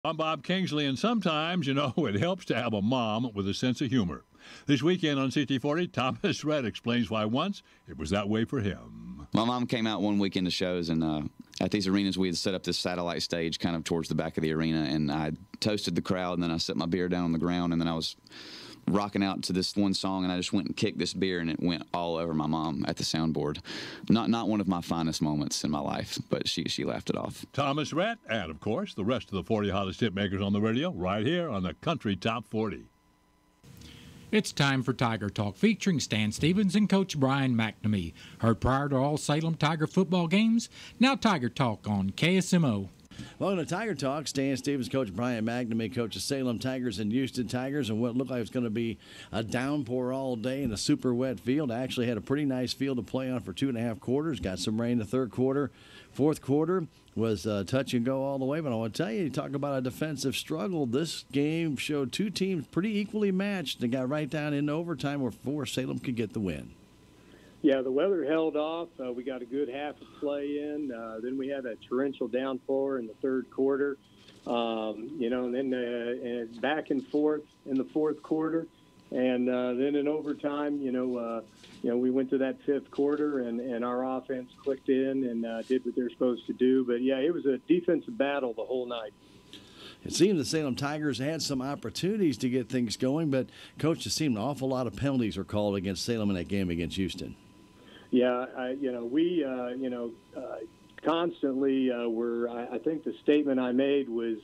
I'm Bob Kingsley, and sometimes, it helps to have a mom with a sense of humor. This weekend on CT40, Thomas Rhett explains why once it was that way for him. My mom came out one weekend to shows, and at these arenas we had set up this satellite stage kind of towards the back of the arena, and I toasted the crowd, and then I set my beer down on the ground, and then I was rocking out to this one song, and I just went and kicked this beer, and it went all over my mom at the soundboard. Not one of my finest moments in my life, but she laughed it off. Thomas Rhett, and of course the rest of the 40 hottest hit makers on the radio, right here on the Country Top 40. It's time for Tiger Talk, featuring Stan Stevens and Coach Brian McNamee. Heard prior to all Salem Tiger football games. Now Tiger Talk on KSMO. Welcome to Tiger Talk. Stan Stevens, Coach Brian McNamee, coach of Salem Tigers and Houston Tigers, and what looked like it's going to be a downpour all day in a super wet field. I actually had a pretty nice field to play on for 2.5 quarters. Got some rain the third quarter. Fourth quarter was touch and go all the way. But I want to tell you, talk about a defensive struggle. This game showed two teams pretty equally matched. They got right down into overtime before Salem could get the win. Yeah, the weather held off. We got a good half of play in. Then we had a torrential downpour in the third quarter. And then and back and forth in the fourth quarter. And then in overtime, we went to that fifth quarter, and our offense clicked in and did what they're supposed to do. But, yeah, it was a defensive battle the whole night. It seemed the Salem Tigers had some opportunities to get things going, but, Coach, it seemed an awful lot of penalties were called against Salem in that game against Houston. Yeah, we constantly were. I think the statement I made was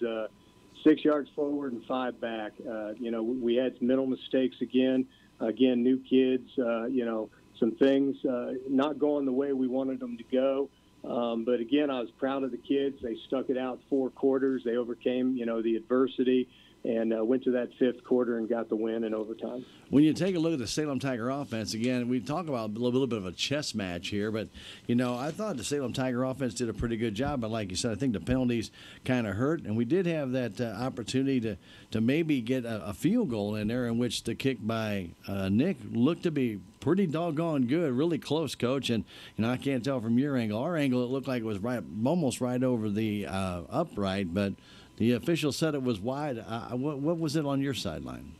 6 yards forward and 5 back. We had some mental mistakes again. Again, new kids. Some things not going the way we wanted them to go. But again, I was proud of the kids. They stuck it out 4 quarters. They overcame, the adversity. And went to that fifth quarter and got the win in overtime. When you take a look at the Salem Tiger offense, again, we talk about a little bit of a chess match here, but, I thought the Salem Tiger offense did a pretty good job. But like you said, I think the penalties kind of hurt. And we did have that opportunity to maybe get a field goal in there in which the kick by Nick looked to be pretty doggone good, really close, Coach. And, I can't tell from your angle. Our angle, it looked like it was almost right over the upright, but the official said it was wide. What was it on your sideline?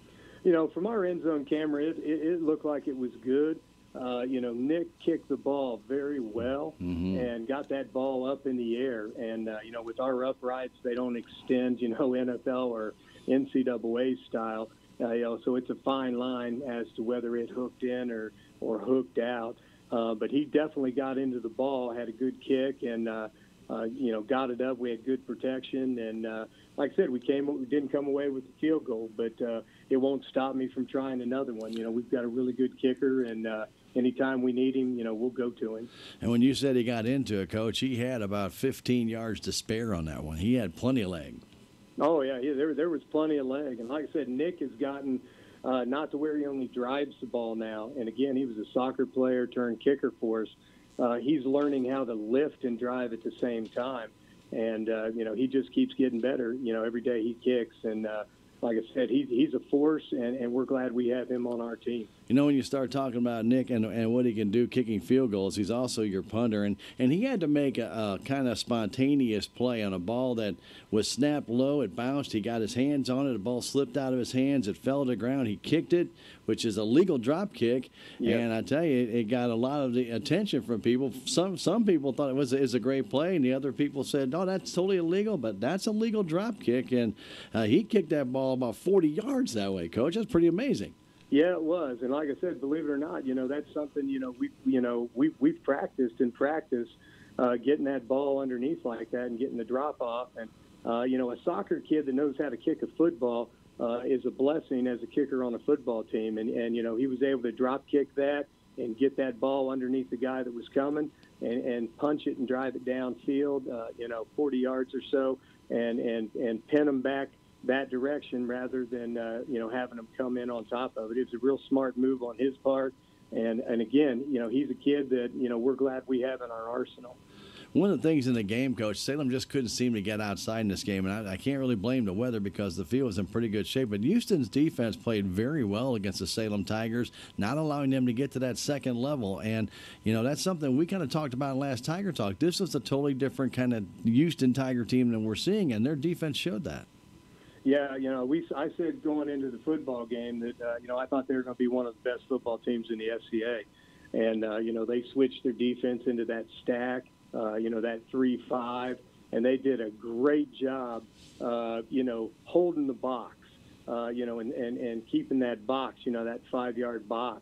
From our end zone camera, it looked like it was good. Nick kicked the ball very well and got that ball up in the air. And, with our uprights, they don't extend, NFL or NCAA style. So it's a fine line as to whether it hooked in or hooked out. But he definitely got into the ball, had a good kick, and got it up. We had good protection, and like I said, we didn't come away with the field goal, but it won't stop me from trying another one. We've got a really good kicker, and anytime we need him, we'll go to him. And when you said he got into it, Coach, he had about 15 yards to spare on that one. He had plenty of leg. Oh yeah, there was plenty of leg, and like I said, Nick has gotten not to where he only drives the ball now. And again, he was a soccer player turned kicker for us. He's learning how to lift and drive at the same time. And, he just keeps getting better, every day he kicks. And like I said, he's a force, and we're glad we have him on our team. When you start talking about Nick and what he can do kicking field goals, he's also your punter. And he had to make a kind of spontaneous play on a ball that was snapped low. It bounced. He got his hands on it. The ball slipped out of his hands. It fell to the ground. He kicked it, which is a legal drop kick. Yep. And I tell you, it got a lot of the attention from people. Some people thought it was a great play, and the other people said, no, that's totally illegal, but that's a legal drop kick. And he kicked that ball about 40 yards that way, Coach. That's pretty amazing. Yeah, it was, and like I said, believe it or not, that's something we've practiced getting that ball underneath like that and getting the drop off, and a soccer kid that knows how to kick a football is a blessing as a kicker on a football team, and he was able to drop kick that and get that ball underneath the guy that was coming and punch it and drive it downfield, 40 yards or so, and pin him back that direction rather than having him come in on top of it. It's a real smart move on his part, and again, he's a kid that we're glad we have in our arsenal. One of the things in the game, Coach, Salem just couldn't seem to get outside in this game, and I can't really blame the weather because the field was in pretty good shape. But Houston's defense played very well against the Salem Tigers, not allowing them to get to that second level. And, that's something we kind of talked about in last Tiger Talk. This was a totally different kind of Houston Tiger team than we're seeing, and their defense showed that. Yeah, I said going into the football game that, I thought they were going to be one of the best football teams in the FCA. And, they switched their defense into that stack, that 3-5, and they did a great job, holding the box, and keeping that box, that 5-yard box,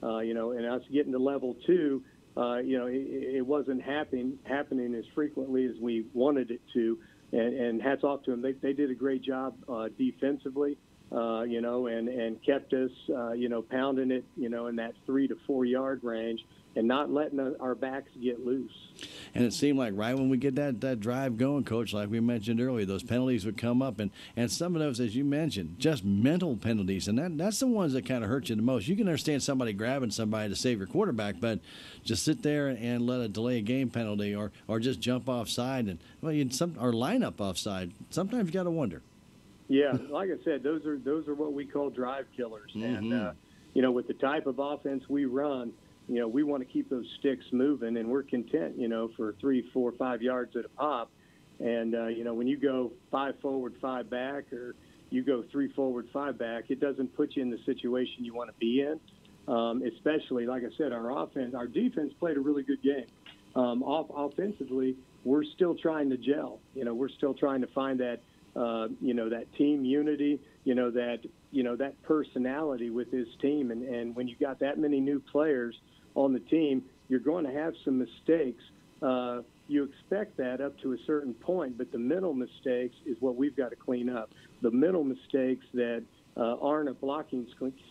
and us getting to level 2, it wasn't happening as frequently as we wanted it to. And hats off to them. They did a great job defensively, and kept us, pounding it, in that 3 to 4 yard range and not letting our backs get loose. And it seemed like right when we get that drive going, Coach, like we mentioned earlier, those penalties would come up. And some of those, as you mentioned, just mental penalties. And that's the ones that kind of hurt you the most. You can understand somebody grabbing somebody to save your quarterback, but just sit there and let a delay a game penalty or just jump offside or line up offside. Sometimes you got to wonder. Yeah, like I said, those are what we call drive killers. Mm-hmm. And, with the type of offense we run, we want to keep those sticks moving, and we're content, for 3, 4, 5 yards at a pop. And, when you go 5 forward, 5 back, or you go 3 forward, 5 back, it doesn't put you in the situation you want to be in. Especially, like I said, our defense played a really good game. Offensively, we're still trying to gel. We're still trying to find that, that team unity, that personality with this team. And when you got that many new players on the team, you're going to have some mistakes. You expect that up to a certain point, but the mental mistakes is what we've got to clean up. The mental mistakes that aren't a blocking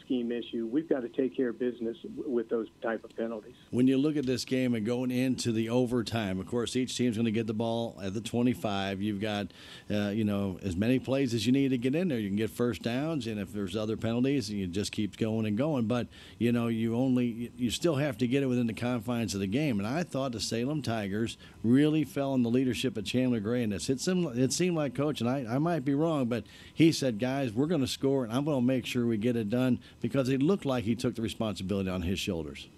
scheme issue, we've got to take care of business with those type of penalties. When you look at this game and going into the overtime, of course, each team's going to get the ball at the 25. You've got, as many plays as you need to get in there. You can get first downs, and if there's other penalties, you just keep going and going. But, you still have to get it within the confines of the game. And I thought the Salem Tigers really fell in the leadership of Chandler Gray in this. It seemed like, Coach, and I might be wrong, but he said, guys, we're going to score, and I'm going to make sure we get it done, because it looked like he took the responsibility on his shoulders.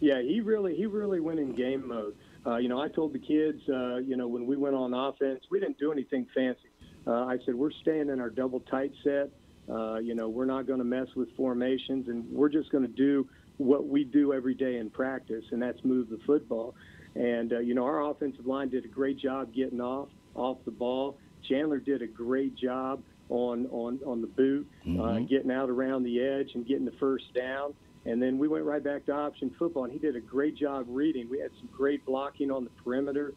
Yeah, he really went in game mode. I told the kids, when we went on offense, we didn't do anything fancy. I said, we're staying in our double tight set. We're not going to mess with formations, and we're just going to do what we do every day in practice, and that's move the football. And, our offensive line did a great job getting off the ball. Chandler did a great job on the boot, getting out around the edge and getting the first down. And then we went right back to option football, and he did a great job reading. We had some great blocking on the perimeter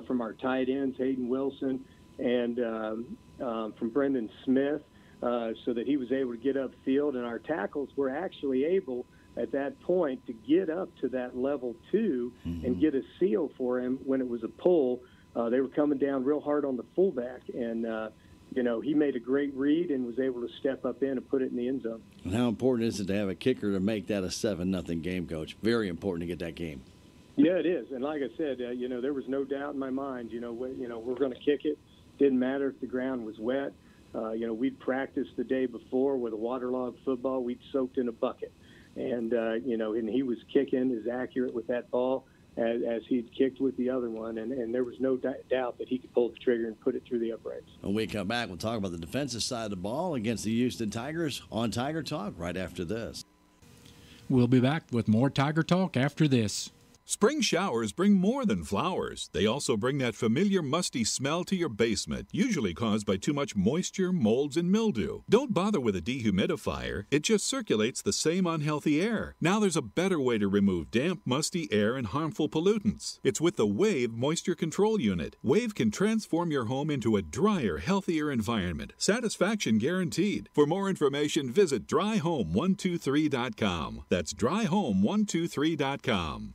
from our tight ends, Hayden Wilson, and from Brendan Smith, so that he was able to get upfield. And our tackles were actually able at that point to get up to that level 2 and get a seal for him when it was a pull. They were coming down real hard on the fullback, and he made a great read and was able to step up in and put it in the end zone. And how important is it to have a kicker to make that a 7-0 game, Coach? Very important to get that game. Yeah, it is. And like I said, there was no doubt in my mind, we're going to kick it. Didn't matter if the ground was wet. We'd practiced the day before with a waterlogged football. We'd soaked in a bucket. And, and he was kicking as accurate with that ball as he'd kicked with the other one, and there was no doubt that he could pull the trigger and put it through the uprights. When we come back, we'll talk about the defensive side of the ball against the Houston Tigers on Tiger Talk right after this. We'll be back with more Tiger Talk after this. Spring showers bring more than flowers. They also bring that familiar musty smell to your basement, usually caused by too much moisture, molds, and mildew. Don't bother with a dehumidifier. It just circulates the same unhealthy air. Now there's a better way to remove damp, musty air and harmful pollutants. It's with the Wave Moisture Control Unit. Wave can transform your home into a drier, healthier environment. Satisfaction guaranteed. For more information, visit dryhome123.com. That's dryhome123.com.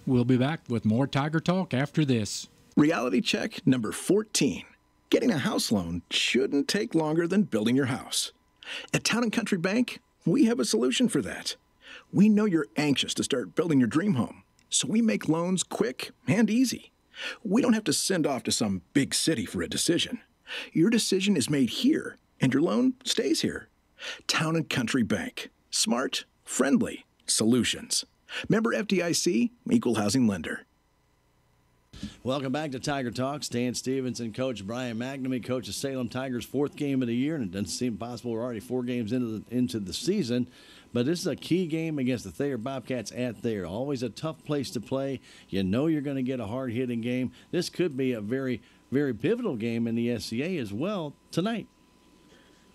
We'll be back with more Tiger Talk after this. Reality check number 14. Getting a house loan shouldn't take longer than building your house. At Town & Country Bank, we have a solution for that. We know you're anxious to start building your dream home, so we make loans quick and easy. We don't have to send off to some big city for a decision. Your decision is made here, and your loan stays here. Town & Country Bank. Smart, friendly solutions. Member FDIC, Equal Housing Lender. Welcome back to Tiger Talk. Stan Stevens and Coach Brian McNamee. Coach of Salem Tigers' 4th game of the year, and it doesn't seem possible we're already 4 games into the season. But this is a key game against the Thayer Bobcats at Thayer. Always a tough place to play. You know you're going to get a hard-hitting game. This could be a very, very pivotal game in the SCA as well tonight.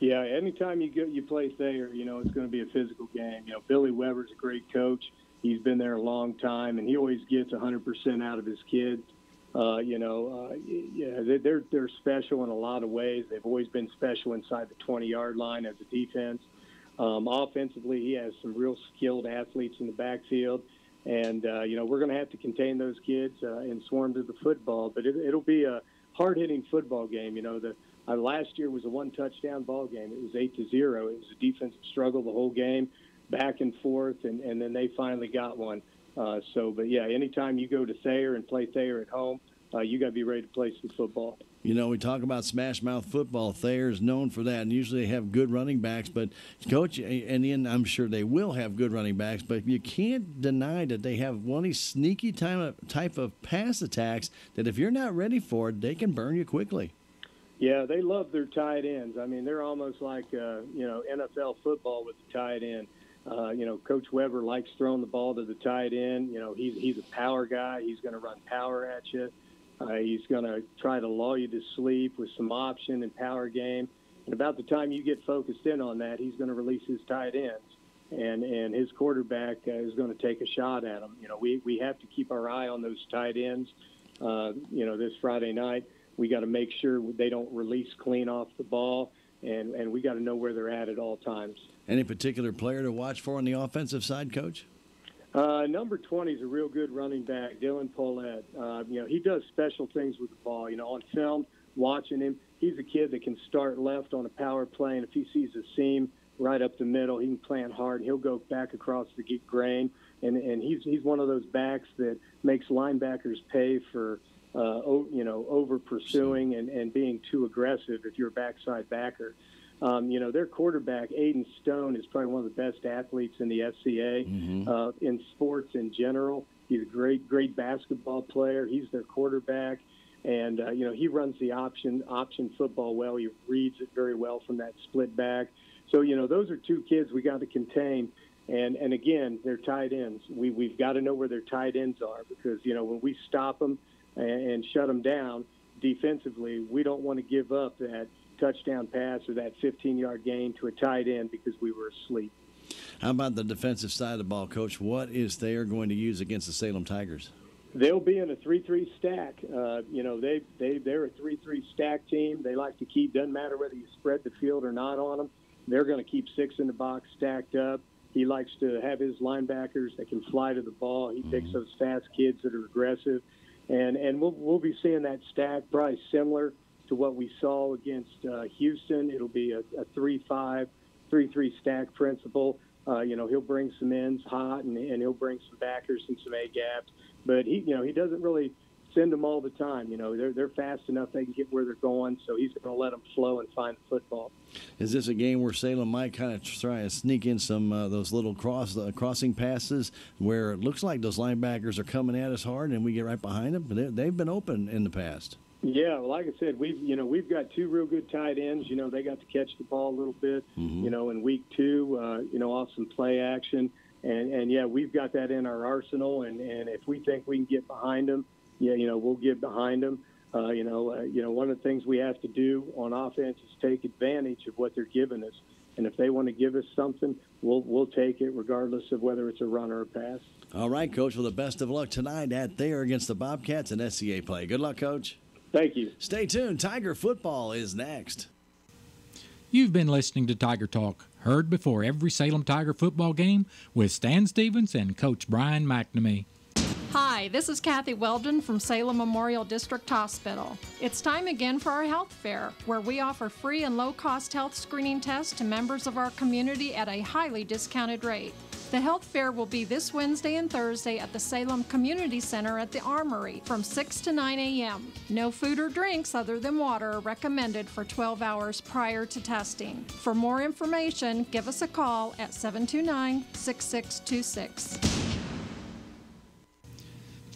Yeah, anytime you play Thayer, you know it's going to be a physical game. You know, Billy Weber's a great coach. He's been there a long time, and he always gets 100% out of his kids. They're special in a lot of ways. They've always been special inside the 20-yard line as a defense. Offensively, he has some real skilled athletes in the backfield. And, we're going to have to contain those kids and swarm to the football. But it'll be a hard-hitting football game. You know, last year was a one-touchdown ball game. It was 8-0. It was a defensive struggle the whole game, back and forth, and then they finally got one. Anytime you go to Thayer and play Thayer at home, you got to be ready to play some football. You know, we talk about smash mouth football. Thayer is known for that, and usually they have good running backs. But, Coach, and I'm sure they will have good running backs, but you can't deny that they have one of these sneaky type of pass attacks that if you're not ready for it, they can burn you quickly. Yeah, they love their tight ends. I mean, they're almost like, NFL football with the tight end. Coach Weber likes throwing the ball to the tight end. You know, he's a power guy. He's going to run power at you. He's going to try to lull you to sleep with some option and power game. And about the time you get focused in on that, he's going to release his tight ends. And his quarterback is going to take a shot at him. You know, we have to keep our eye on those tight ends. This Friday night, we got to make sure they don't release clean off the ball. And we got to know where they're at all times. Any particular player to watch for on the offensive side, Coach? Number 20 is a real good running back, Dylan Paulette. He does special things with the ball. You know, on film, watching him, he's a kid that can start left on a power play, and if he sees a seam right up the middle, he can plant hard. He'll go back across the grain, and he's one of those backs that makes linebackers pay for over pursuing and being too aggressive if you're a backside backer. Their quarterback, Aiden Stone, is probably one of the best athletes in the FCA in sports in general. He's a great basketball player. He's their quarterback. And, he runs the option football well. He reads it very well from that split back. So, those are two kids we got to contain. And again, they're tight ends. We've got to know where their tight ends are because, when we stop them and shut them down defensively, we don't want to give up that touchdown pass or that 15-yard gain to a tight end because we were asleep. How about the defensive side of the ball, Coach? What is Thayer going to use against the Salem Tigers? They'll be in a 3-3 stack. They're a 3-3 stack team. They like to keep, doesn't matter whether you spread the field or not on them, they're going to keep 6 in the box stacked up. He likes to have his linebackers that can fly to the ball. He picks those fast kids that are aggressive. And we'll be seeing that stack probably similar to what we saw against Houston. It'll be a 3-5, 3-3 stack principle. He'll bring some ends hot, and he'll bring some backers and some A-gaps. But he doesn't really send them all the time. They're fast enough they can get where they're going, so he's going to let them flow and find the football. Is this a game where Salem might kind of try to sneak in some those little crossing passes where it looks like those linebackers are coming at us hard and we get right behind them? But they've been open in the past. Yeah, like I said, we've got 2 real good tight ends. They got to catch the ball a little bit. In week 2, off some play action, and we've got that in our arsenal. And if we think we can get behind them, we'll get behind them. One of the things we have to do on offense is take advantage of what they're giving us. And if they want to give us something, we'll take it regardless of whether it's a run or a pass. All right, Coach. Well, the best of luck tonight at Thayer against the Bobcats and SCA play. Good luck, Coach. Thank you. Stay tuned. Tiger football is next. You've been listening to Tiger Talk, heard before every Salem Tiger football game with Stan Stevens and Coach Brian McNamee. Hi, this is Kathy Weldon from Salem Memorial District Hospital. It's time again for our health fair, where we offer free and low-cost health screening tests to members of our community at a highly discounted rate. The health fair will be this Wednesday and Thursday at the Salem Community Center at the Armory from 6 to 9 a.m. No food or drinks other than water are recommended for 12 hours prior to testing. For more information, give us a call at 729-6626.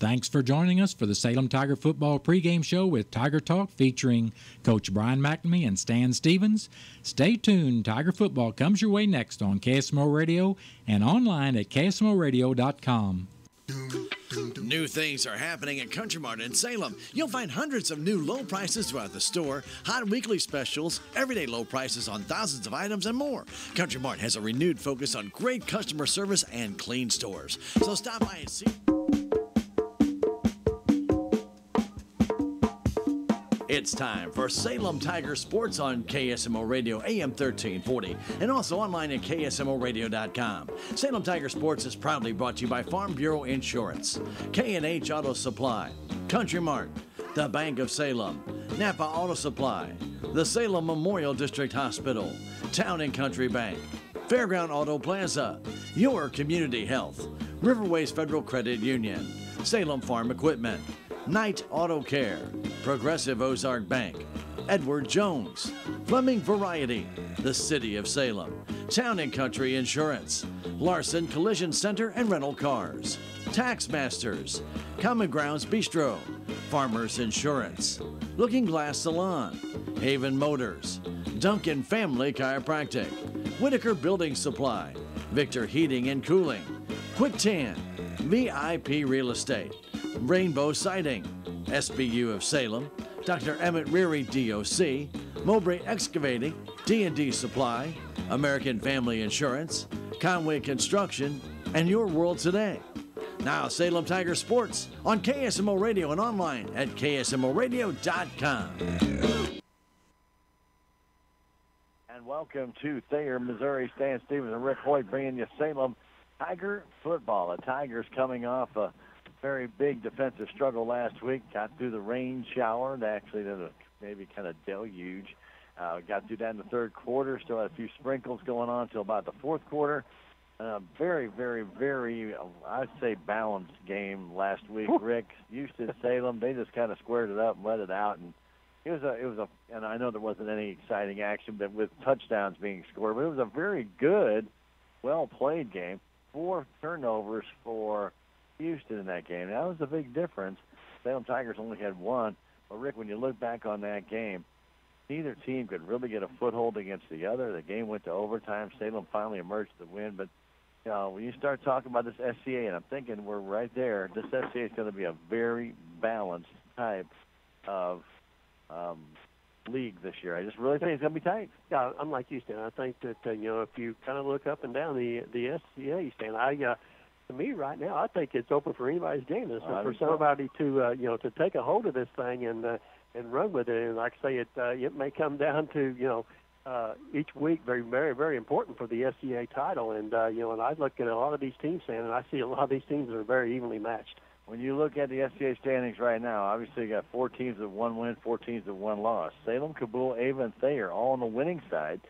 Thanks for joining us for the Salem Tiger Football pregame show with Tiger Talk featuring Coach Brian McNamee and Stan Stevens. Stay tuned. Tiger Football comes your way next on KSMO Radio and online at ksmoradio.com. New things are happening at Country Mart in Salem. You'll find hundreds of new low prices throughout the store, hot weekly specials, everyday low prices on thousands of items, and more. Country Mart has a renewed focus on great customer service and clean stores. So stop by and see. It's time for Salem Tiger Sports on KSMO Radio, AM 1340, and also online at ksmoradio.com. Salem Tiger Sports is proudly brought to you by Farm Bureau Insurance, K&H Auto Supply, Country Mart, the Bank of Salem, Napa Auto Supply, the Salem Memorial District Hospital, Town and Country Bank, Fairground Auto Plaza, Your Community Health, Riverways Federal Credit Union, Salem Farm Equipment, Knight Auto Care, Progressive Ozark Bank, Edward Jones, Fleming Variety, the City of Salem, Town and Country Insurance, Larson Collision Center and Rental Cars, Tax Masters, Common Grounds Bistro, Farmers Insurance, Looking Glass Salon, Haven Motors, Duncan Family Chiropractic, Whitaker Building Supply, Victor Heating and Cooling, Quick Tan, VIP Real Estate, Rainbow Siding, SBU of Salem, Dr. Emmett Reary DOC, Mowbray Excavating, D&D Supply, American Family Insurance, Conway Construction, and Your World Today. Now Salem Tiger Sports on KSMO Radio and online at ksmoradio.com. And welcome to Thayer, Missouri. Stan Stevens and Rick Hoyt bringing you Salem Tiger football. The Tigers coming off a very big defensive struggle last week. Got through the rain shower. They actually did a maybe kind of deluge. Got through that in the third quarter. Still had a few sprinkles going on until about the fourth quarter. Very, very, very, I'd say, balanced game last week. Rick, Houston, Salem, they just kind of squared it up and let it out. And it was a, and I know there wasn't any exciting action, but with touchdowns being scored, but it was a very good, well-played game. 4 turnovers for Houston in that game. That was a big difference. Salem Tigers only had 1. But, Rick, when you look back on that game, neither team could really get a foothold against the other. The game went to overtime. Salem finally emerged to win. But, you know, when you start talking about this SCA, and I'm thinking we're right there, this SCA is going to be a very balanced type of league this year. I just really think it's going to be tight. Yeah, I'm like you, Stan. I think that, if you kind of look up and down the SCA, Stan, to me right now, I think it's open for anybody's game. It's for somebody to to take a hold of this thing and run with it. And like I say, it may come down to each week very, very, very important for the SCA title. And and I look at a lot of these teams, and I see a lot of these teams that are very evenly matched. When you look at the SCA standings right now, obviously you got 4 teams with 1 win, 4 teams with 1 loss. Salem, Kabul, Ava, and Thayer all on the winning side.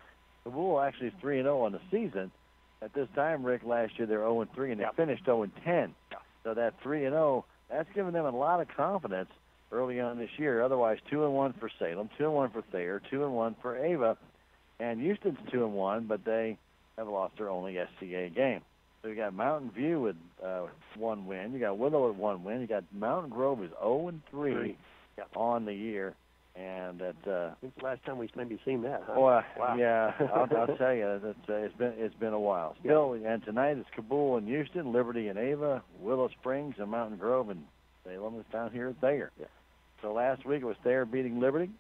Kabul actually is 3-0 on the season. At this time, Rick, last year they were 0-3, and they finished 0-10. So that 3-0, that's given them a lot of confidence early on this year. Otherwise, 2-1 for Salem, 2-1 for Thayer, 2-1 for Ava. And Houston's 2-1, but they have lost their only SCA game. So you got Mountain View with 1 win. You got Willow with 1 win. You got Mountain Grove is 0-3 on the year. And when's the last time we've maybe seen that? Huh? Well, wow. Yeah, I'll tell you, it's been a while. Still, and tonight it's Kabul and Houston, Liberty and Ava, Willow Springs and Mountain Grove, and Salem is down here at Thayer. Yeah. So last week it was Thayer beating Liberty,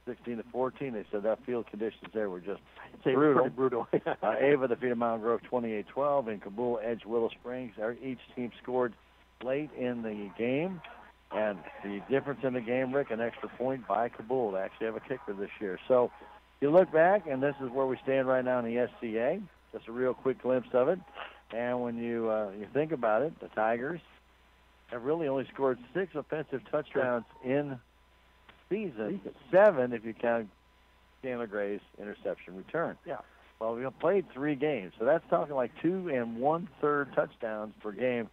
16-14. They said that field conditions there were just brutal. Pretty brutal. Ava defeated Mountain Grove 28-12, and Kabul edged Willow Springs. Each team scored late in the game. And the difference in the game, Rick, an extra point by Kabul to actually have a kicker this year. So you look back, and this is where we stand right now in the SCA. Just a real quick glimpse of it. And when you think about it, the Tigers have really only scored 6 offensive touchdowns in season, 7 if you count Chandler Gray's interception return. Yeah. Well, we played 3 games, so that's talking like 2 1/3 touchdowns per game.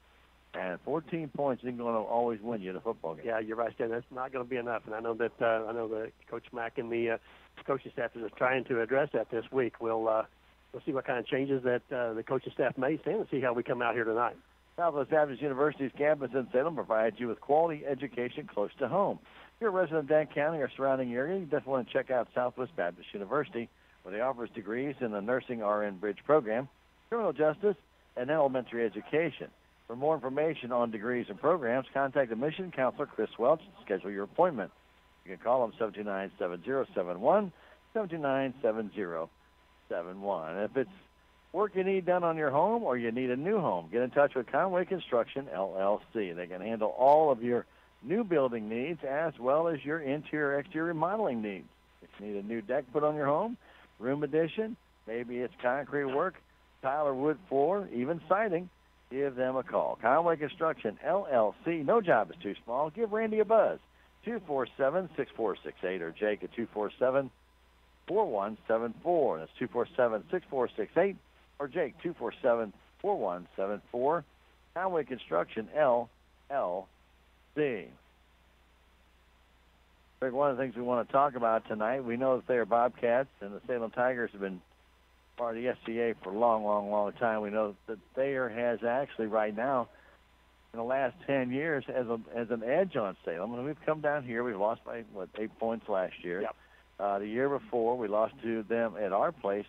And 14 points isn't going to always win you the football game. Yeah, you're right, Stan. That's not going to be enough. And I know that Coach Mack and the coaching staff is trying to address that this week. We'll see what kind of changes that the coaching staff may, Stan, and see how we come out here tonight. Southwest Baptist University's campus in Salem provides you with quality education close to home. If you're a resident of Dane County or surrounding area, you definitely want to check out Southwest Baptist University, where they offers degrees in the Nursing RN Bridge program, criminal justice, and elementary education. For more information on degrees and programs, contact admission counselor Chris Welch to schedule your appointment. You can call them 729-7071, 729-7071. If it's work you need done on your home or you need a new home, get in touch with Conway Construction, LLC. They can handle all of your new building needs as well as your interior-exterior remodeling needs. If you need a new deck put on your home, room addition, maybe it's concrete work, tile or wood floor, even siding, give them a call. Conway Construction, LLC. No job is too small. Give Randy a buzz. 247-6468 or Jake at 247-4174. That's 247-6468 or Jake 247-4174. Conway Construction, LLC. Rick, one of the things we want to talk about tonight, we know that they are Bobcats and the Salem Tigers have been part of the SCA for a long, long, long time. We know that Thayer has actually right now, in the last 10 years, as an edge on Salem. And we've come down here. We've lost by, 8 points last year. Yep. The year before, we lost to them at our place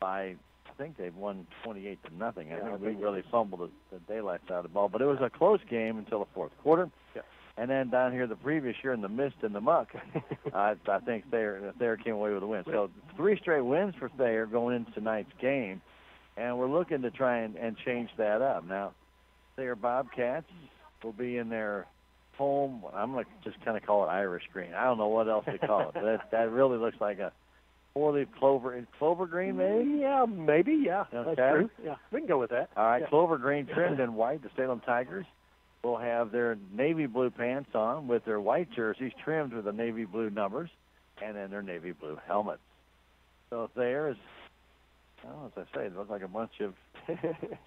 by, I think they've won 28-0. I think we really fumbled the daylights out of the ball. But it was a close game until the fourth quarter. Yep. And then down here the previous year in the mist and the muck, I think Thayer came away with a win. So 3 straight wins for Thayer going into tonight's game. And we're looking to try and change that up. Now, Thayer Bobcats will be in their home. I'm going to just kind of call it Irish green. I don't know what else to call it. But that really looks like a 4-leaf clover green, maybe? Yeah, maybe, yeah. Okay. That's true. Yeah, we can go with that. All right, yeah. Clover green trimmed in white. The Salem Tigers will have their navy blue pants on with their white jerseys trimmed with the navy blue numbers and then their navy blue helmets. So Thayer is, well, as I say, it looks like a bunch of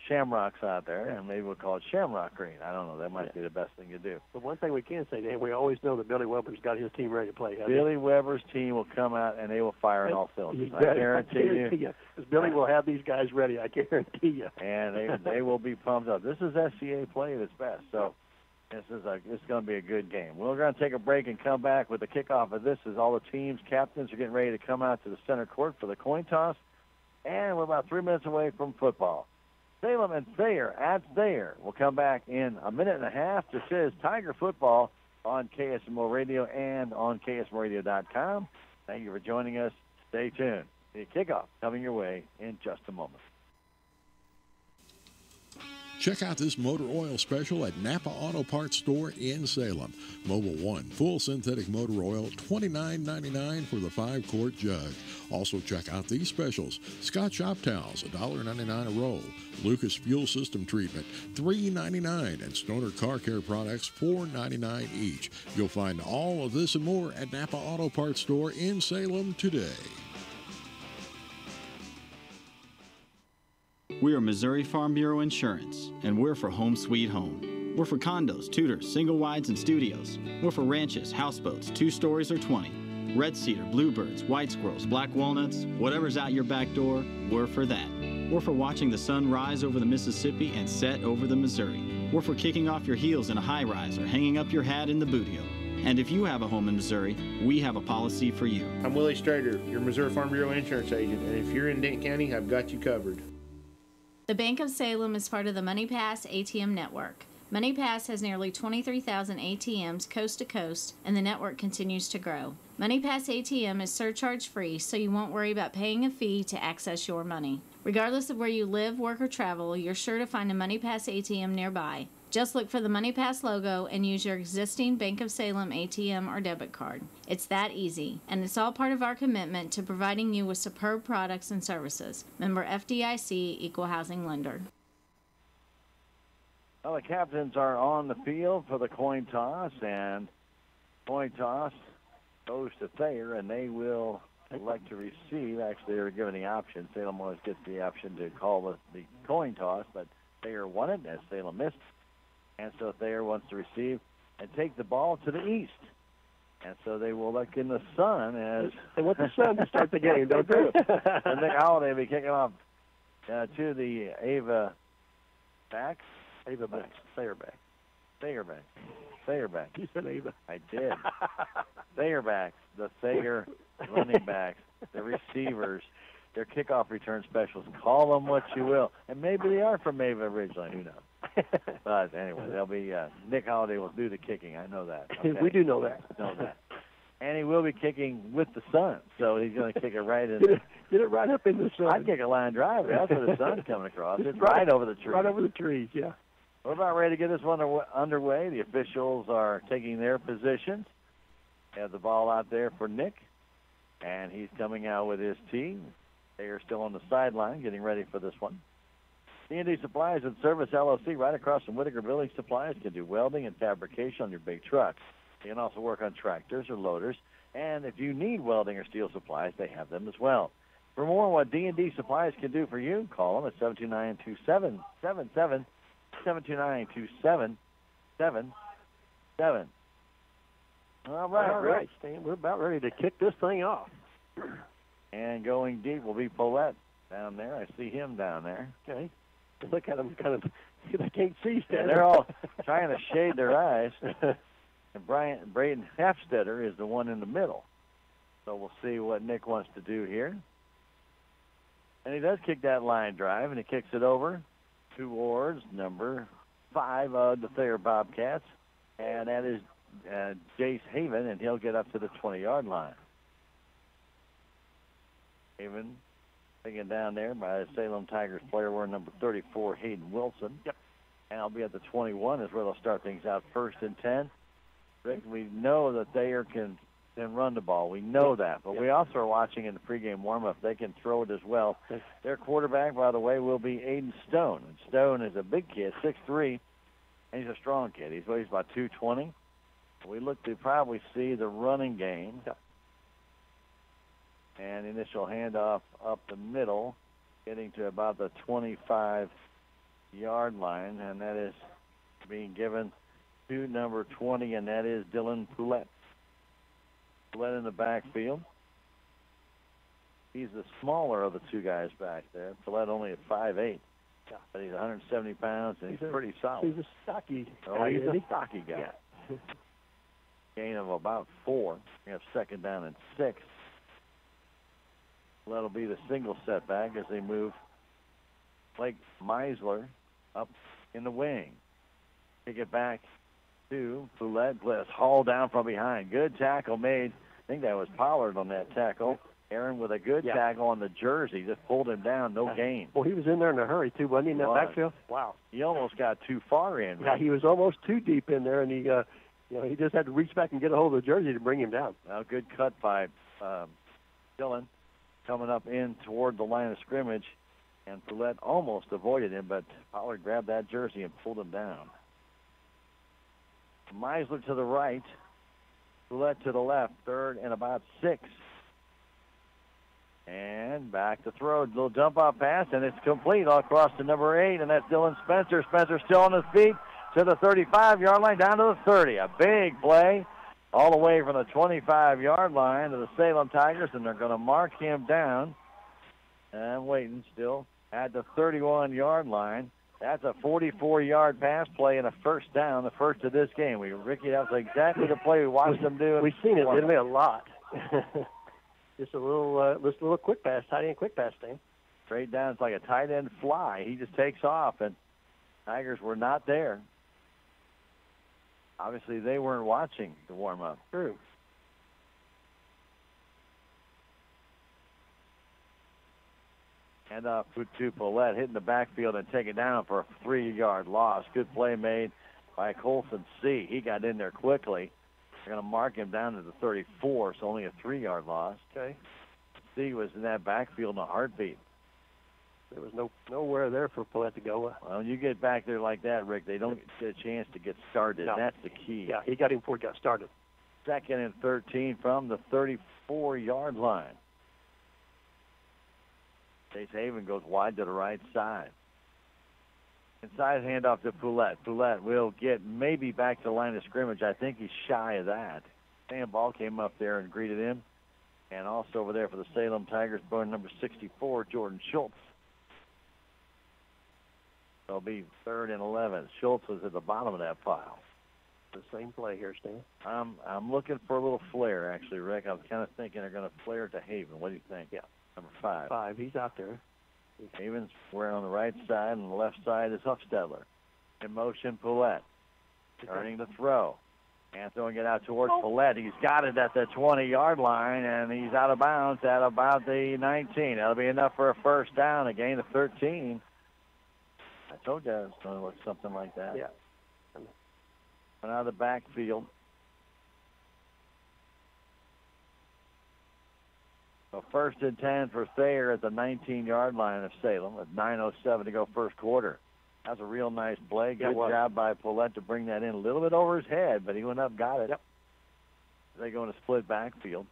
shamrocks out there, and maybe we'll call it shamrock green. I don't know. That might be the best thing to do. But one thing we can say, Dan, we always know that Billy Weber's got his team ready to play. Billy Weber's team will come out, and they will fire in all cylinders. I guarantee you. Because Billy will have these guys ready, I guarantee you. And they will be pumped up. This is SCA play at its best, so it's going to be a good game. We're going to take a break and come back with the kickoff of this as all the teams, captains are getting ready to come out to the center court for the coin toss. And we're about 3 minutes away from football. Salem and Thayer at Thayer. We'll come back in a minute and a half. This is Tiger Football on KSMO Radio and on KSMORadio.com. Thank you for joining us. Stay tuned. The kickoff coming your way in just a moment. Check out this motor oil special at Napa Auto Parts Store in Salem. Mobile One, full synthetic motor oil, $29.99 for the 5-quart jug. Also check out these specials. Scott Shop Towels, $1.99 a roll. Lucas Fuel System Treatment, $3.99. And Stoner Car Care Products, $4.99 each. You'll find all of this and more at Napa Auto Parts Store in Salem today. We are Missouri Farm Bureau Insurance, and we're for Home Sweet Home. We're for condos, tutors, single wides, and studios. We're for ranches, houseboats, 2 stories or 20. Red cedar, bluebirds, white squirrels, black walnuts, whatever's out your back door, we're for that. We're for watching the sun rise over the Mississippi and set over the Missouri. We're for kicking off your heels in a high-rise or hanging up your hat in the bootio. And if you have a home in Missouri, we have a policy for you. I'm Willie Strader, your Missouri Farm Bureau Insurance agent, and if you're in Dane County, I've got you covered. The Bank of Salem is part of the MoneyPass ATM network. MoneyPass has nearly 23,000 ATMs coast to coast, and the network continues to grow. MoneyPass ATM is surcharge-free, so you won't worry about paying a fee to access your money. Regardless of where you live, work, or travel, you're sure to find a MoneyPass ATM nearby. Just look for the MoneyPass logo and use your existing Bank of Salem ATM or debit card. It's that easy, and it's all part of our commitment to providing you with superb products and services. Member FDIC, Equal Housing Lender. Well, the captains are on the field for the coin toss, and coin toss goes to Thayer, and they will elect to receive. Actually, they're given the option. Salem always gets the option to call the coin toss, but Thayer won it as Salem missed. And so Thayer wants to receive and take the ball to the east. And so they will look in the sun as... They want the sun to start the game, don't they? And Nick Holiday will be kicking off to the Ava backs. Ava back. Thayer back. Thayer back. Thayer back. You said Ava. I did. Thayer backs, the Thayer running backs, the receivers, their kickoff return specials. Call them what you will. And maybe they are from Ava originally. Who knows? But anyway, they'll be Nick Holiday will do the kicking. I know that. Okay? We do know that. Know that. And he will be kicking with the sun, so he's going to kick it right in. Get it right up in the sun. I'd kick a line drive. That's where the sun's coming across. It's right over the trees. Right over the trees, yeah. We're about ready to get this one underway. The officials are taking their positions. They have the ball out there for Nick, and he's coming out with his team. They are still on the sideline getting ready for this one. D&D Supplies and Service LLC right across from Whitaker Building Supplies can do welding and fabrication on your big trucks. You can also work on tractors or loaders. And if you need welding or steel supplies, they have them as well. For more on what D&D Supplies can do for you, call them at 729-2777, 729-2777. All right, Stan. We're about ready to kick this thing off. And going deep will be Paulette down there. I see him down there. Okay. Look at them kind of, they can't see, Stan. Yeah, they're all trying to shade their eyes. And Braden Hafstetter is the one in the middle. So we'll see what Nick wants to do here. And he does kick that line drive, and he kicks it over towards number 5 of the Thayer Bobcats. And that is Jace Haven, and he'll get up to the 20-yard line. Haven taken down there by the Salem Tigers player wearing number 34, Hayden Wilson. Yep. And I'll be at the 21 is where they'll start things out, 1st and 10. Rick, we know that Thayer can run the ball. We know that. But we also are watching in the pregame warm-up. They can throw it as well. Their quarterback, by the way, will be Aiden Stone. And Stone is a big kid, 6'3", and he's a strong kid. He's about 220. We look to probably see the running game. And initial handoff up the middle, getting to about the 25-yard line, and that is being given to number 20, and that is Dylan Poulette. Poulette in the backfield. He's the smaller of the two guys back there. Poulette only at 5'8", but he's 170 pounds, and he's pretty solid. He's a stocky guy. He's a stocky guy. Yeah. Gain of about 4. We have 2nd down and 6. That'll be the single setback as they move Blake Meisler up in the wing. Kick it back to Poulette. Bliss hauled down from behind. Good tackle made. I think that was Pollard on that tackle. Aaron with a good tackle on the jersey. Just pulled him down. No gain. Well, he was in there in a hurry, too, wasn't he, in that backfield? Wow. He almost got too far in. Yeah, he was almost too deep in there, and he he just had to reach back and get a hold of the jersey to bring him down. Now, good cut by Dillon. Coming up in toward the line of scrimmage, and Poulette almost avoided him, but Pollard grabbed that jersey and pulled him down. Meisler to the right, Poulette to the left, 3rd and about 6. And back to throw, little jump-off pass, and it's complete all across to number 8, and that's Dylan Spencer. Spencer still on his feet to the 35-yard line, down to the 30. A big play. All the way from the 25-yard line to the Salem Tigers, and they're going to mark him down. And waiting still at the 31-yard line. That's a 44-yard pass play and a 1st down, the first of this game. Ricky, that was exactly the play we watched them do. We've seen it, didn't we? A lot. Just a little quick pass, tight end quick pass thing. Straight down, it's like a tight end fly. He just takes off, and Tigers were not there. Obviously, they weren't watching the warm-up. True. And to Paulette, hitting the backfield and taking down for a 3-yard loss. Good play made by Colson C. He got in there quickly. They're going to mark him down to the 34, so only a 3-yard loss. Okay. C was in that backfield in a heartbeat. There was nowhere there for Paulette to go. Well, when you get back there like that, Rick, they don't get a chance to get started. No. That's the key. Yeah, he got him before he got started. 2nd and 13 from the 34-yard line. Chase Haven goes wide to the right side. Inside handoff to Poulette. Poulette will get maybe back to the line of scrimmage. I think he's shy of that. Sam Ball came up there and greeted him. And also over there for the Salem Tigers, born number 64, Jordan Schultz. It'll be 3rd and 11. Schultz was at the bottom of that pile. The same play here, Stan. I'm looking for a little flare, actually, Rick. I was kind of thinking they're going to flare to Haven. What do you think? Yeah. Number 5. 5, he's out there. Haven's wearing on the right side, and the left side is Huffstetler. In motion, Poulette. Turning to throw. And throwing it out towards Poulette. He's got it at the 20-yard line, and he's out of bounds at about the 19. That'll be enough for a first down, a gain of 13. I told you it was going to look something like that. Yeah. Went out of the backfield. So 1st and 10 for Thayer at the 19-yard line of Salem with 9:07 to go first quarter. That was a real nice play. Good job by Poulette to bring that in a little bit over his head, but he went up, got it. Yep. They go in a split backfield.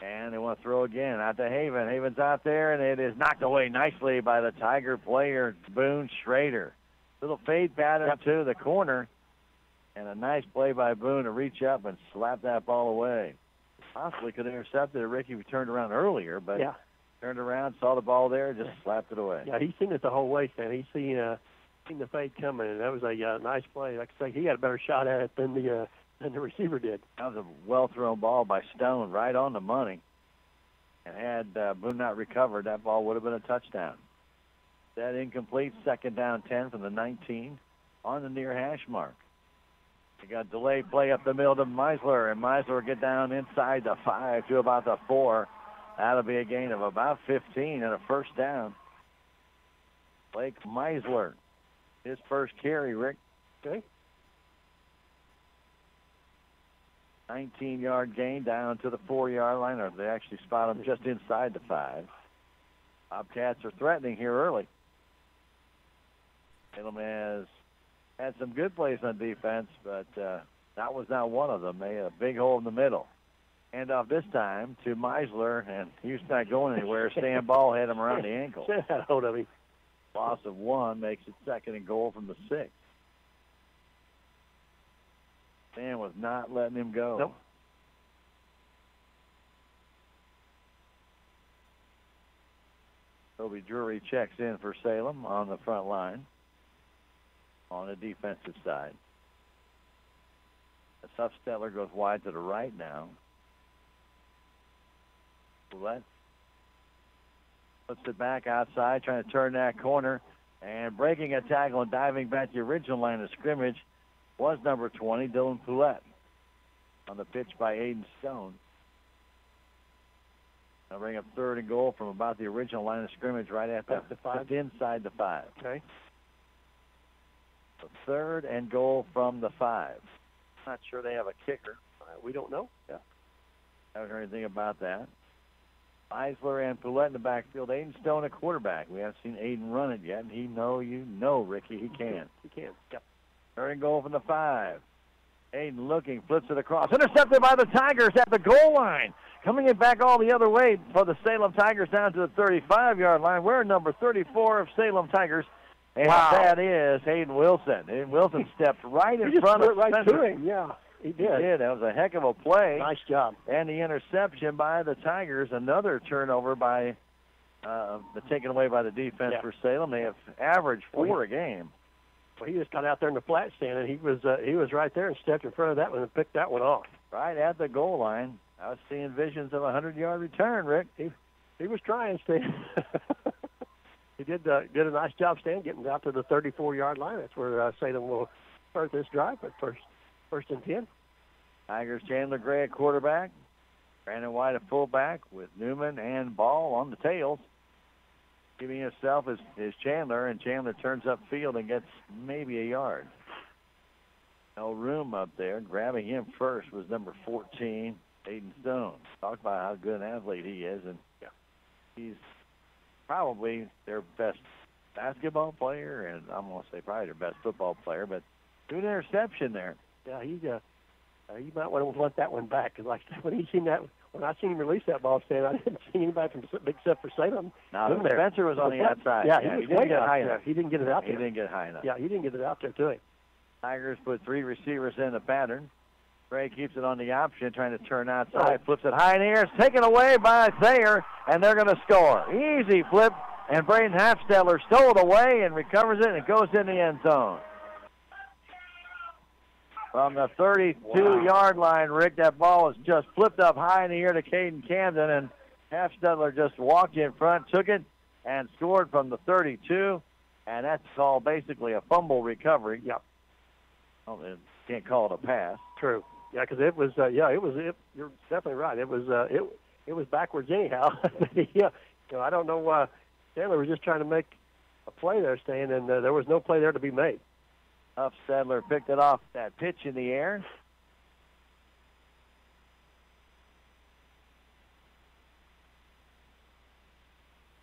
And they want to throw again out to Haven. Haven's out there, and it is knocked away nicely by the Tiger player, Boone Schrader. Little fade pattern to the corner, and a nice play by Boone to reach up and slap that ball away. Possibly could have intercepted it, Ricky, if he turned around earlier, but turned around, saw the ball there, just slapped it away. Yeah, he's seen it the whole way, Stan. He's seen the fade coming, and that was a nice play. Like I say, he had a better shot at it than the receiver did. That was a well-thrown ball by Stone, right on the money. And had Boone not recovered, that ball would have been a touchdown. That incomplete, 2nd down 10 from the 19 on the near hash mark. They got delayed play up the middle to Meisler, and Meisler will get down inside the 5 to about the 4. That'll be a gain of about 15 and a first down. Blake Meisler, his first carry, Rick. Okay. 19-yard gain down to the 4-yard line, or they actually spot him just inside the 5. Bobcats are threatening here early. Salem has had some good plays on defense, but that was not one of them. They had a big hole in the middle. Hand off this time to Meisler, and he was not going anywhere. Stan Ball had him around the ankle. Had hold of him. Loss of 1 makes it 2nd and goal from the 6. Stan was not letting him go. Nope. Toby Drury checks in for Salem on the front line on the defensive side. Huffstetler goes wide to the right now. Poulette puts it back outside, trying to turn that corner, and breaking a tackle and diving back to the original line of scrimmage was number 20, Dylan Poulette, on the pitch by Aiden Stone. I'll bring up 3rd and goal from about the original line of scrimmage right at the 5, inside the 5. Okay. So 3rd and goal from the 5. Not sure they have a kicker. We don't know. Yeah. Haven't heard anything about that. Meisler and Poulette in the backfield. Aiden Stone a quarterback. We haven't seen Aiden run it yet, and you know, Ricky, he can. He can. Yep. 3rd and goal from the 5. Aiden looking, flips it across. Intercepted by the Tigers at the goal line. Coming it back all the other way for the Salem Tigers down to the 35-yard line. We're number 34 of Salem Tigers. And that is Hayden Wilson. Hayden Wilson stepped right in front of right Spencer. to him. Yeah, he did. He did. That was a heck of a play. Nice job. And the interception by the Tigers. Another turnover by taken away by the defense for Salem. They have averaged 4 a game. Well, he just got out there in the flat stand, and he was right there and stepped in front of that one and picked that one off. Right at the goal line. I was seeing visions of a 100-yard return, Rick. He was trying, Stan. He did a nice job, Stan, getting out to the 34-yard line. That's where Salem will start this drive at first and 10. Tigers, Chandler Gray at quarterback. Brandon White at fullback with Newman and Ball on the tails. Giving himself is Chandler, and Chandler turns upfield and gets maybe a yard. No room up there. Grabbing him first was number 14, Aiden Stone. Talk about how good an athlete he is, and he's probably their best basketball player, and I'm going to say probably their best football player, but good interception there. Yeah, you might want to let that one back, because like when I seen him release that ball, Stan, I didn't see anybody from except for Salem. No, Spencer was on the outside. Yeah, he didn't get high enough. He didn't get it out there. He didn't get high enough. Yeah, he didn't get it out there to him. Tigers put 3 receivers in the pattern. Gray keeps it on the option, trying to turn outside, flips it high in the air. It's taken away by Thayer, and they're going to score. Easy flip And Braden Hafstetler stole it away and recovers it, and it goes in the end zone. From the 32-yard line, Rick, that ball was just flipped up high in the air to Caden Camden, and Hafstetler just walked in front, took it, and scored from the 32, and that's called basically a fumble recovery. Yep. Well, can't call it a pass. True. Yeah, because it was. You're definitely right. It was backwards anyhow. Yeah. I don't know why Chandler was just trying to make a play there, Stan, and there was no play there to be made. Hafstetler picked it off that pitch in the air.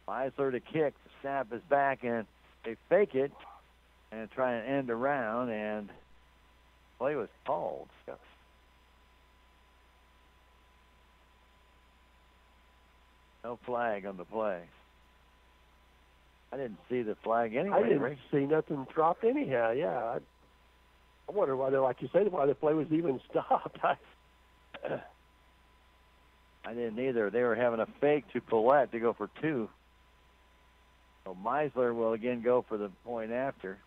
Meisler to kick. The snap is back, and they fake it and try and end around, and play was called. No flag on the play. I didn't see the flag anyway. I didn't see nothing dropped anyhow. Yeah, I wonder why, like you said, why the play was even stopped. I didn't either. They were having a fake to Paulette to go for 2. So Meisler will again go for the point after.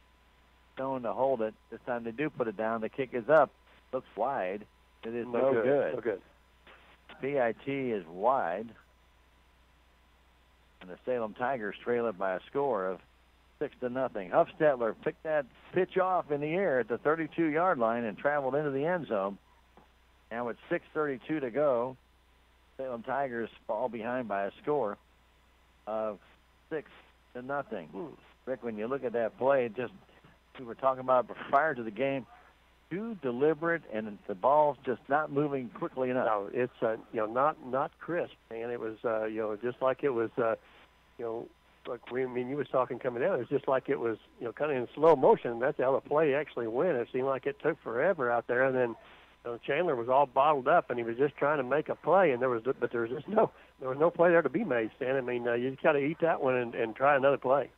Stone to hold it. This time they do put it down. The kick is up. Looks wide. It is no good. No good. PIT is wide. And the Salem Tigers trail it by a score of 6-0. Hufstetler picked that pitch off in the air at the 32-yard line and traveled into the end zone. Now with 6:32 to go, Salem Tigers fall behind by a score of 6-0. Rick, when you look at that play, we were talking about prior to the game, too deliberate, and the ball's just not moving quickly enough. No, it's not crisp, and it was just like it was like you was talking coming down. It was just like it was kind of in slow motion. That's how the play actually went. It seemed like it took forever out there, and then Chandler was all bottled up, and he was just trying to make a play, and there was just no play there to be made, Stan. I mean, you just got to eat that one and try another play.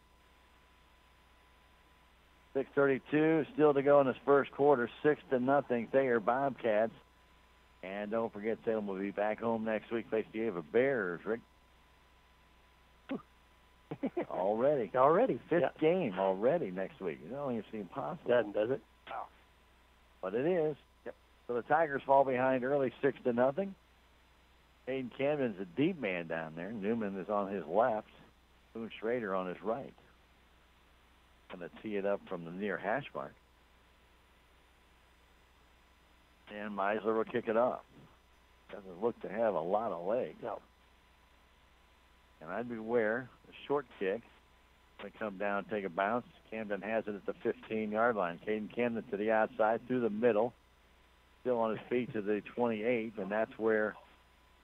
6:32 still to go in this first quarter. 6-0 Thayer Bobcats. And don't forget, Salem will be back home next week facing the Ava Bears, Rick. Already. Fifth game already next week. It don't even seem possible. Does it? No. But it is. Yep. So the Tigers fall behind early 6-0. Aiden Camden's a deep man down there. Newman is on his left. Boone Schrader on his right. Going to tee it up from the near hash mark. And Meisler will kick it off. Doesn't look to have a lot of legs. No. And I'd beware. The short kick. Going to come down and take a bounce. Camden has it at the 15-yard line. Caden Camden to the outside, through the middle. Still on his feet to the 28, and that's where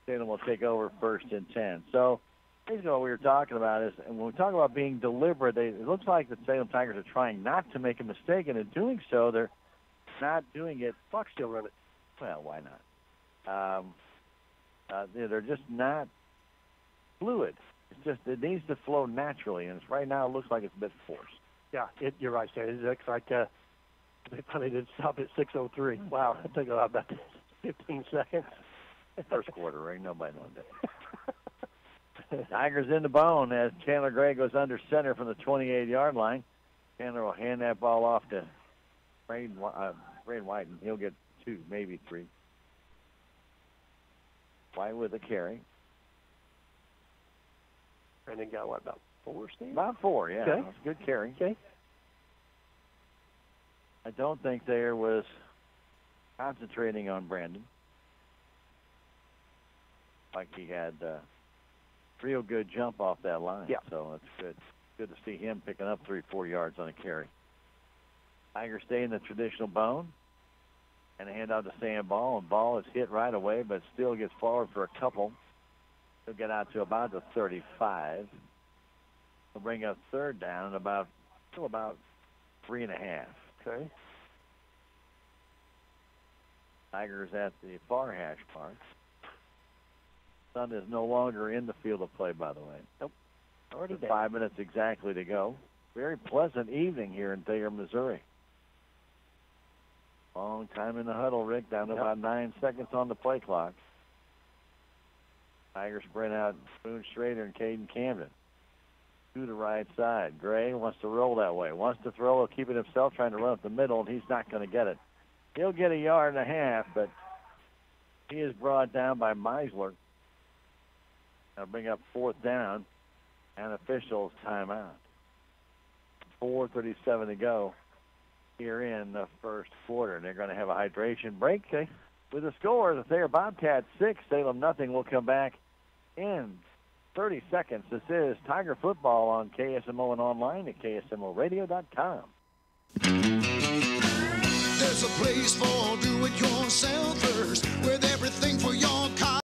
Salem will take over 1st and 10. So basically what we were talking about is, and when we talk about being deliberate, it looks like the Salem Tigers are trying not to make a mistake, and in doing so, they're not doing it. Clock still running. Well, why not? They're just not fluid. It's just, it needs to flow naturally, and right now it looks like it's a bit forced. Yeah, you're right, Stan. It looks like they finally did stop at 6:03. Wow, that took about 15 seconds. First quarter, right? Nobody knows that. Tigers in the bone as Chandler Gray goes under center from the 28-yard line. Chandler will hand that ball off to Braden White, and he'll get 2, maybe 3. White with a carry. Brandon got what, about 4, Steve? About 4, yeah. Okay. That's a good carry. Okay. I don't think Thayer was concentrating on Brandon. Like he had real good jump off that line. Yeah. So it's good. Good to see him picking up 3-4 yards on a carry. Tigers stay in the traditional bone. And a handout to Sam Ball. And Ball is hit right away, but still gets forward for a couple. He'll get out to about the 35. He'll bring up 3rd down and still about 3.5. Okay. Tigers at the far hash mark. Sun is no longer in the field of play, by the way. Nope. Already 5 minutes exactly to go. Very pleasant evening here in Thayer, Missouri. Long time in the huddle, Rick, down to about 9 seconds on the play clock. Tigers spread out Boone Schrader and Caden Camden. to the right side. Gray wants to roll that way. Wants to throw. He'll keep it himself, trying to run up the middle, and he's not going to get it. He'll get a yard and a half, but he is brought down by Meisler. Now bring up 4th down, and officials timeout. 4:37 to go here in the first quarter. They're going to have a hydration break with the score. The Thayer Bobcats 6, Salem nothing. Will come back in 30 seconds. This is Tiger Football on KSMO and online at KSMOradio.com. There's a place for do-it-yourselfers with everything for your car.